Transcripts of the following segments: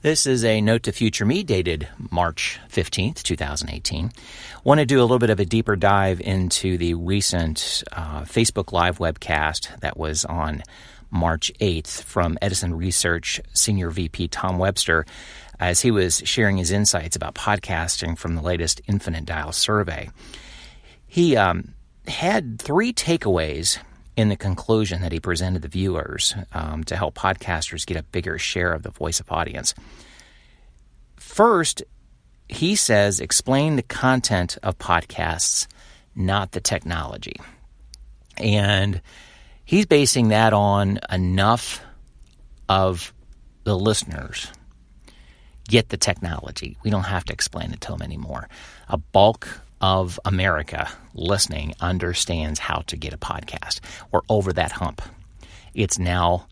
This is a Note to Future Me dated March 15th, 2018. Want to do a little bit of a deeper dive into the recent Facebook Live webcast that was on March 8th from Edison Research Senior VP Tom Webster as he was sharing his insights about podcasting from the latest Infinite Dial survey. He had three takeaways in the conclusion that he presented the viewers to help podcasters get a bigger share of the voice of audience. First, he says, explain the content of podcasts, not the technology. And he's basing that on enough of the listeners get the technology. We don't have to explain it to them anymore. A bulk of America listening understands how to get a podcast. We're over that hump. It's now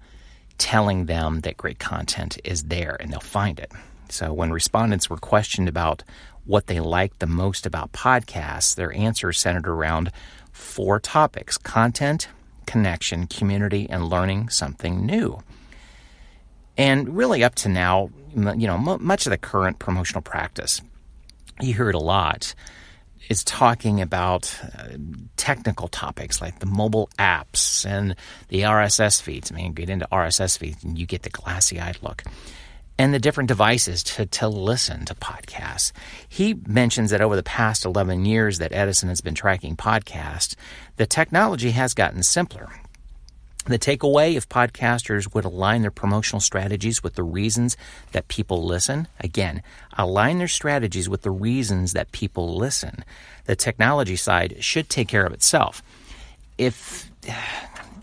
telling them that great content is there and they'll find it. So when respondents were questioned about what they liked the most about podcasts, their answers centered around four topics: content, connection, community, and learning something new. And really up to now, much of the current promotional practice, you hear it a lot, is talking about technical topics like the mobile apps and the RSS feeds. I mean, get into RSS feeds and you get the glassy-eyed look. And the different devices to listen to podcasts. He mentions that over the past 11 years that Edison has been tracking podcasts, the technology has gotten simpler. The takeaway, if podcasters would align their promotional strategies with the reasons that people listen, again, align their strategies with the reasons that people listen, the technology side should take care of itself. If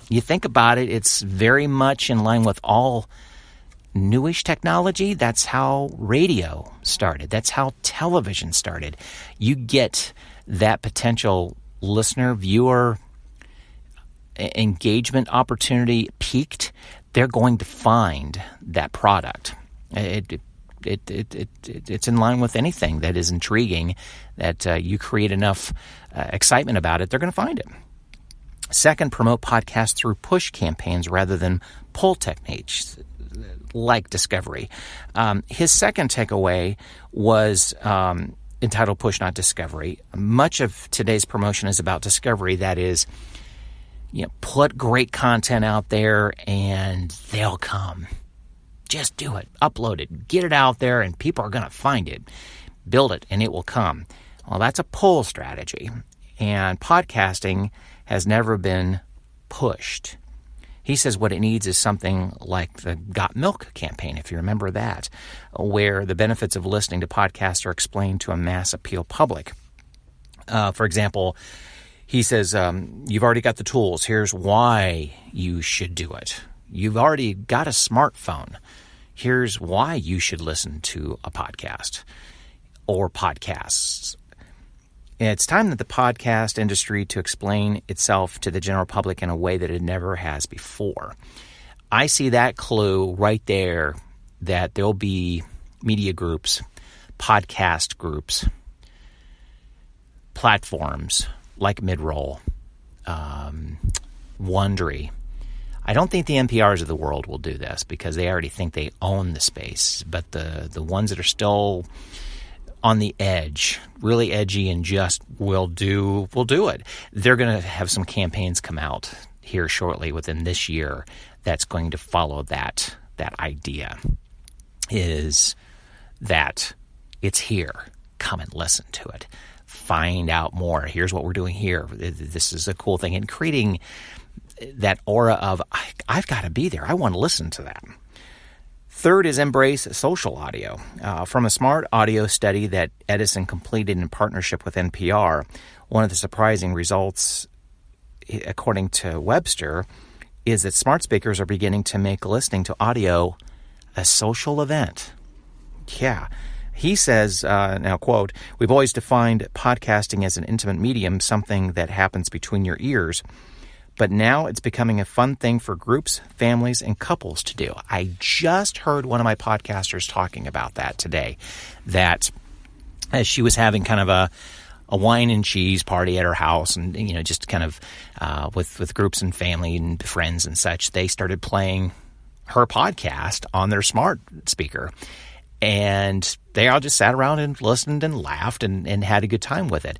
you think about it, it's very much in line with all newish technology. That's how radio started. That's how television started. You get that potential listener, viewer, engagement opportunity peaked, they're going to find that product. It's in line with anything that is intriguing, that you create enough excitement about it, they're going to find it. Second, promote podcasts through push campaigns rather than pull techniques like discovery. His second takeaway was entitled Push Not Discovery. Much of today's promotion is about discovery. That is, put great content out there and they'll come. Just do it. Upload it. Get it out there and people are going to find it. Build it and it will come. Well, that's a pull strategy. And podcasting has never been pushed. He says what it needs is something like the Got Milk campaign, if you remember that, where the benefits of listening to podcasts are explained to a mass appeal public. For example, he says, you've already got the tools. Here's why you should do it. You've already got a smartphone. Here's why you should listen to a podcast or podcasts. It's time that the podcast industry to explain itself to the general public in a way that it never has before. I see that clue right there that there'll be media groups, podcast groups, platforms like Midroll, Wondery. I don't think the NPRs of the world will do this because they already think they own the space. But the ones that are still on the edge, really edgy and just will do it. They're going to have some campaigns come out here shortly within this year that's going to follow that idea, is that it's here. Come and listen to it. Find out more. Here's what we're doing here. This is a cool thing. And creating that aura of, I've got to be there. I want to listen to that. Third is embrace social audio. From a smart audio study that Edison completed in partnership with NPR, one of the surprising results, according to Webster, is that smart speakers are beginning to make listening to audio a social event. Yeah. He says, now quote, "We've always defined podcasting as an intimate medium, something that happens between your ears. But now it's becoming a fun thing for groups, families, and couples to do." I just heard one of my podcasters talking about that today, that as she was having kind of a wine and cheese party at her house and, just kind of with groups and family and friends and such, they started playing her podcast on their smart speaker. And they all just sat around and listened and laughed and had a good time with it.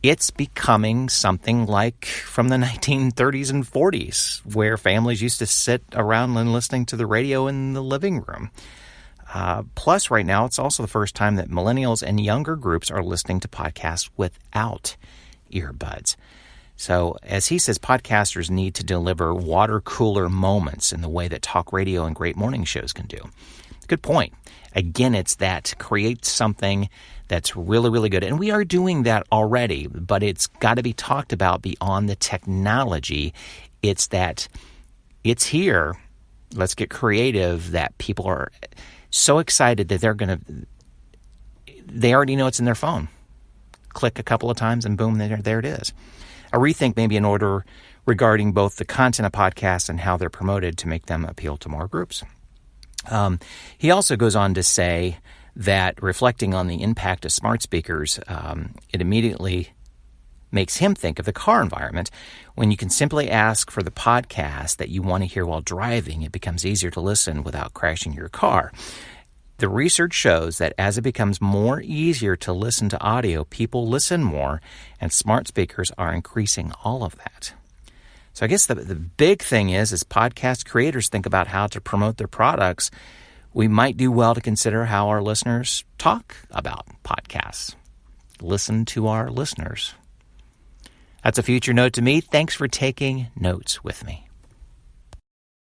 It's becoming something like from the 1930s and 40s, where families used to sit around and listening to the radio in the living room. Plus, right now, it's also the first time that millennials and younger groups are listening to podcasts without earbuds. So, as he says, podcasters need to deliver water cooler moments in the way that talk radio and great morning shows can do. Good point. Again, it's that create something that's really, really good. And we are doing that already, but it's got to be talked about beyond the technology. It's that it's here. Let's get creative, that people are so excited that they already know it's in their phone. Click a couple of times and boom, there it is. A rethink maybe in order regarding both the content of podcasts and how they're promoted to make them appeal to more groups. He also goes on to say that reflecting on the impact of smart speakers, it immediately makes him think of the car environment. When you can simply ask for the podcast that you want to hear while driving, it becomes easier to listen without crashing your car. The research shows that as it becomes more easier to listen to audio, people listen more, and smart speakers are increasing all of that. So I guess the big thing is as podcast creators think about how to promote their products, we might do well to consider how our listeners talk about podcasts. Listen to our listeners. That's a future note to me. Thanks for taking notes with me.